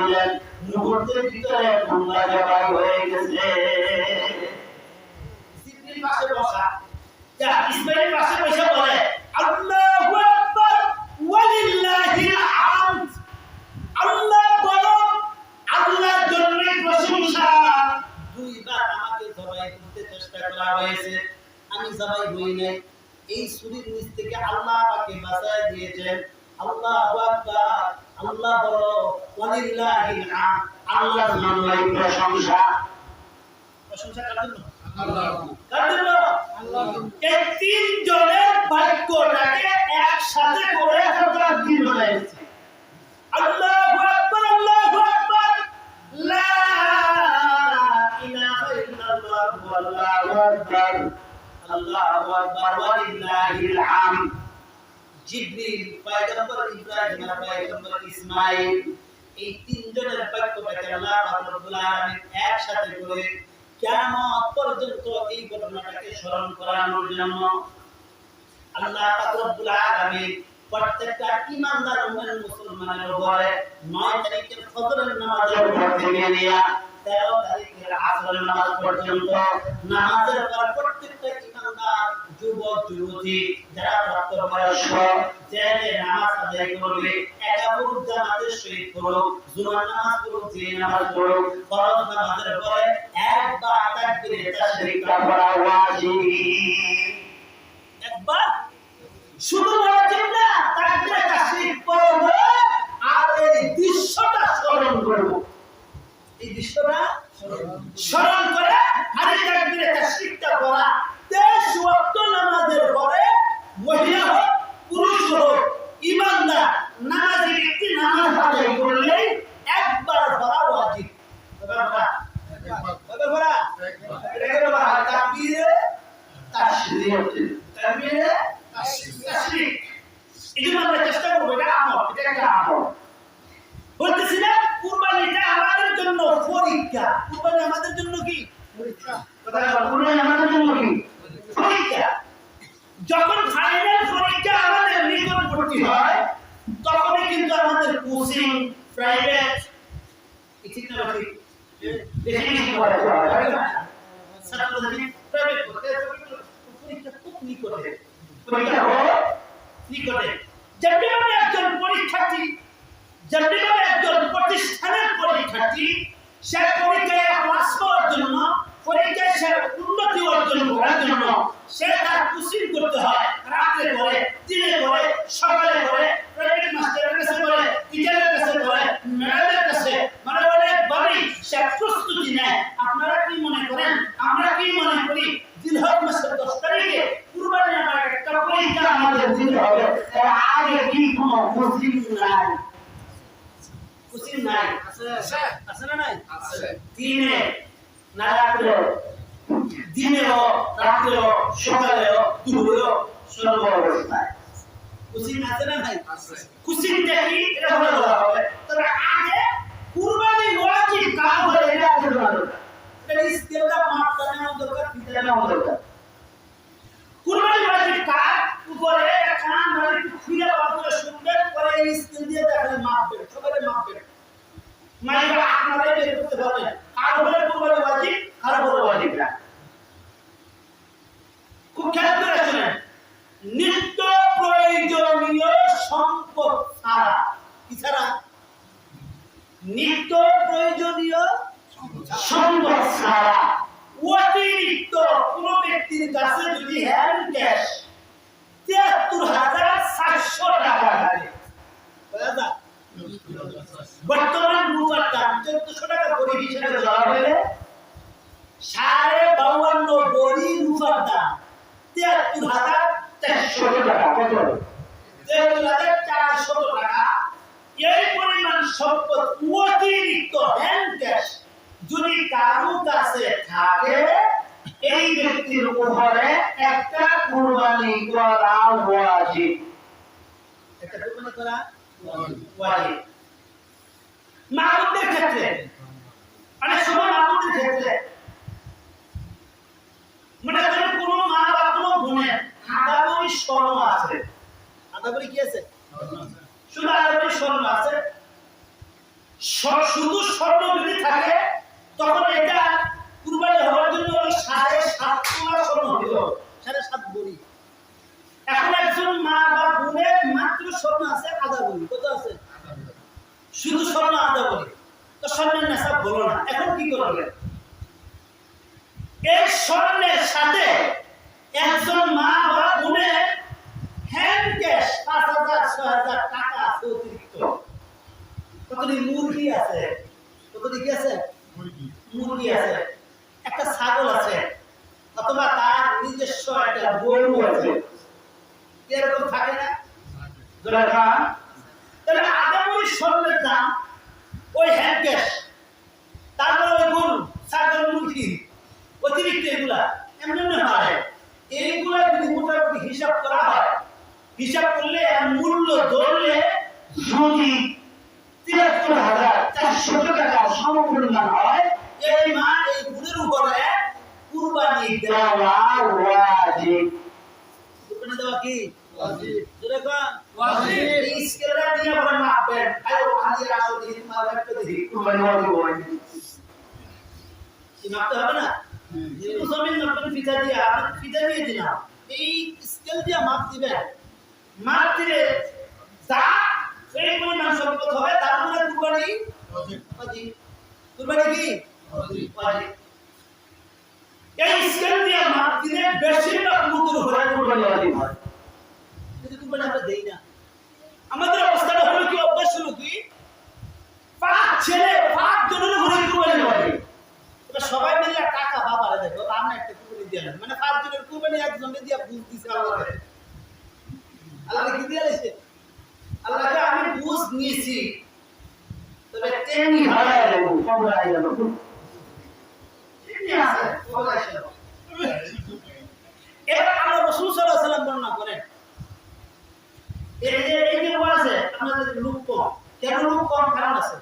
দিলেন, মুহূর্তের ভিতরে ঠান্ডা জবাই হয়ে গেছে। জিবরিল পাশে বসা, যা ইসমাঈল পাশে বসে বলে আল্লাহু আকবার ওয়ালিল্লাহিল হামদ। আল্লাহ বলো, আল্লাহর জন্য প্রশংসা। দুইবার আমাকে জবাই করতে চেষ্টা করা হয়েছে, আমি জবাই হই নাই। এই ছুরির নিচ থেকে আল্লাহ আমাকে বাঁচায় দিয়েছেন। আল্লাহু আকবার, আল্লাহ বলো ওয়ালিল্লাহিল হামদ, আল্লাহর জন্যই প্রশংসা। প্রশংসা কার জন্য? আল্লাহর। কার জন্য? আল্লাহর। এই তিন জনের বাক্যটাকে একসাথে করে হযরত দিন বানাইছে। আল্লাহু আকবার, আল্লাহু আকবার, লা ইলাহা ইল্লাল্লাহ, আল্লাহু আকবার, আল্লাহু আকবার, ওয়ালিল্লাহিল হামদ। জিবরিল, পয়গম্বর ইব্রাহিম আর পয়গম্বর ইসমাঈল, এই তিনজনের বাক্যটাকে আল্লাহ রাব্বুল আলামিন একসাথে করে কিয়ামত পর্যন্ত এই ঘটনাটাকে স্মরণ করানোর জন্য আল্লাহ পাক রব্বুল আলামিন প্রত্যেকটা ঈমানদার মুমিন মুসলমানের উপরে 9 তারিখের ফজরের নামাজের পর থেকে নিয়ে 13 তারিখের আসরের নামাজ পর্যন্ত নামাজের পর প্রত্যেকটা ঈমানদার যুবক যুবতী যারা প্রাপ্তবয়স্ক যে নামাজ আদায় করবে, একাবুর জামাতের সহিত করুক, জুমার নামাজ করুক, যে নামাজ করুক, ফরজ নামাজের পরে একবার তাকবীরে তাশরিকা পড়া ওয়াজিব। একবার শুধু ওয়াজিব না, তাকবীরে তাশরিক পড়ব আর এই দৃশ্যটা স্মরণ করব। এই দৃশ্যটা স্মরণ করে আর এই তাকবীরে তাশরিকটা পড়া 23 ওয়াক্ত নামাজের পরে মহিলা হোক পুরুষ হোক ঈমানদার নামাজি ব্যক্তি নামাজ আদায় করলে একবার পড়া ওয়াজিব। একবার পড়া তাকবীরে তাশরিক, তাকবীরে তাশরিক। এই জন্য আমরা চেষ্টা করবো, এটা আমল, এটা একটা আমল। বলতেছি না কুরবানিটা আমাদের জন্য পরীক্ষা। কুরবানি আমাদের জন্য কি পরীক্ষা? কথা বলো, কুরবানি আমাদের জন্য কি পরীক্ষা? যখন ফাইনাল পরীক্ষা আমাদের নিকটবর্তী হয় তখনই কিন্তু আমাদের কোচিং প্রাইভেট ঠিক না ঠিক বেশি করে ছাত্রদের প্রাইভেট পরীক্ষা খুব নিকটে, পরীক্ষা নিকটে। যেমন একজন পরীক্ষার্থী, যেমন একজন প্রতিষ্ঠানের পরীক্ষার্থী, সে পরীক্ষায় পাস করার জন্য, পরীক্ষায় সে উন্নতি অর্জন করার জন্য সে তার কোচিং করতে হয়। রাতে করে, দিনে করে, সকালে করে, প্রাইভেট মাস্টারের কাছে করে, টিচারের কাছে করে, ম্যাডামের কাছে, মানে অনেকভাবেই সে প্রস্তুতি নেয়। আপনারা কি মনে করেন, আমরা কি মনে করি জিলহজ মাসের 10 তারিখে কুরবানি আমার একটা পরীক্ষা আমাদের দিতে হবে, এর আগে কি কোনো কোচিং নাই? কোচিং নাই? আছে, আছে না নাই? আছে। দিনে না রাত্রে, দিনেও রাত্রেও সকালেও দুপুরেও সর্ব অবস্থায় কোচিং আছে না নাই? আছে। কোচিংটা কি এটা বলা হবে, তবে আগে কুরবানি ওয়াজিব কাজ হলে এটা আগে বলা দরকার। এটা স্কেলটা মাপটা নেওয়া দরকার, ফিতা নেওয়া দরকার। কুরবানি ওয়াজিব কাজ উপরে কান ধরে একটু খুলে বাঁধলে সুন্দর করে এই স্কেল দিয়ে দেখলে মাপবেন, সবাই মাপবেন। মাইরা আপনারাই বের করতে পারবেন কার উপরে কুরবানি ওয়াজিব, কার উপরে ওয়াজিব না। খুব খেয়াল করে শুনেন, নিত্য প্রয়োজনীয় সম্পদ ছাড়া, কি ছাড়া? নিত্য প্রয়োজনীয় সম্পদ ছাড়া অতিরিক্ত কোন ব্যক্তির কাছে যদি হ্যান্ড ক্যাশ ৭৩,৪০০ টাকা থাকে, বর্তমান রুপার দাম ১৪০০ টাকা করে হিসেবে ধরা হলে ৫২ বড়ি রুপার দাম ৭৩,৪০০ টাকা। কত? ৭৩,৪০০ টাকা। এই পরিমাণ সম্পদ অতিরিক্ত হ্যান্ড ক্যাশ যদি কারো কাছে থাকে, এই ব্যক্তির উপরে একটা কুরবানি করা ওয়াজিব। একটা কুরবানি করা ওয়াজিব। মাহমুদের ক্ষেত্রে, অনেক সময় মাহমুদের ক্ষেত্রে মনে করেন কোন মা বা কোন বোনের আদাবরি স্বর্ণ আছে, আদাবরি কি আছে? শুধু আদাবরি স্বর্ণ আছে, শুধু স্বর্ণ যদি থাকে তখন এটা কুরবানি হওয়ার জন্য 7.5 তোলা স্বর্ণ হইল, 7.5 ভরি। এখন একজন মা বা বোনের মাত্র স্বর্ণ আছে আধা ভরি, কত আছে? শুধু স্বর্ণ আধা ভরি, তো স্বর্ণের নেশা হলো না। এখন কি করবে? এই স্বর্ণের সাথে একজন মা বা বোনের হ্যান্ড ক্যাশ 5,000-6,000 টাকা আছে অতিরিক্ত। কতটি মুরগি আছে, কতটি কি আছে? মুরগি আছে, একটা ছাগল আছে, অথবা তার নিজস্ব একটা গরু আছে, এরকম থাকে না? তাহলে আগামী স্বর্ণের দাম ওই হ্যান্ড ক্যাশ, তারপরে ওই গরু, ছাগল, মুরগি, অতিরিক্ত এগুলা এমনি হয়। এইগুলা যদি মোটামুটি হিসাব করা হয়, হিসাব করলে মূল্য ধরলে যদি 73,400 টাকা সমপরিমাণ হয়, এই মা এই গুণের উপরে কুরবানি দেওয়া ওয়াজিব। কুরবানি দেওয়া কি ওয়াজিব? যেরকম ওয়াজিব এই স্কেলটা দিয়ে বলেন মাপবেন, আয় হাজির আসো দিন মারবে দিন কুরবানি ওয়াজিব। কি মাপতে হবে না? যেহেতু জমিন মাপবেন ফিতা দিয়ে, আপনি ফিতা দিয়ে দিলাম, এই স্কেল দিয়ে মাপ দিবেন। মাপ দিলে যা সেই পরিমাণ সম্পদ হবে তার উপরে কুরবানি ওয়াজিব। কুরবানি কি ওয়াজিব? এই স্কেল দিয়ে মাপ দিলে বেশিরভাগ লোকের উপরে কুরবানি ওয়াজিব হয়, কিন্তু কুরবানি আমরা দেই না। আমাদের অবস্থাটা হলো কি, অভ্যাস হলো কি, 5 ছেলে 5 জনের উপরে কুরবানি ওয়াজিব। এটা সবাই মিলে টাকা বাবারে দেখো, আমরা একটা কুরবানি দিয়ে না, মানে 5 জনের কুরবানি একজনকে দিয়ে বুঝ দিছে আল্লাহকে। আল্লাহকে কি দিয়ে দিয়েছে? আল্লাহকে আমি বুঝ নিয়েছি, তবে তেমনি ভালো লাগবে কবর আইয়া দেবো, তেমনি আছে কবর আইয়া দেবো। এবার আল্লাহ রাসূল সাল্লাল্লাহু আলাইহি ওয়াসাল্লাম বর্ণনা করেন, এই যে বলা আছে আপনাদের লোক কম, কেন লোক কম? কারণ আছে।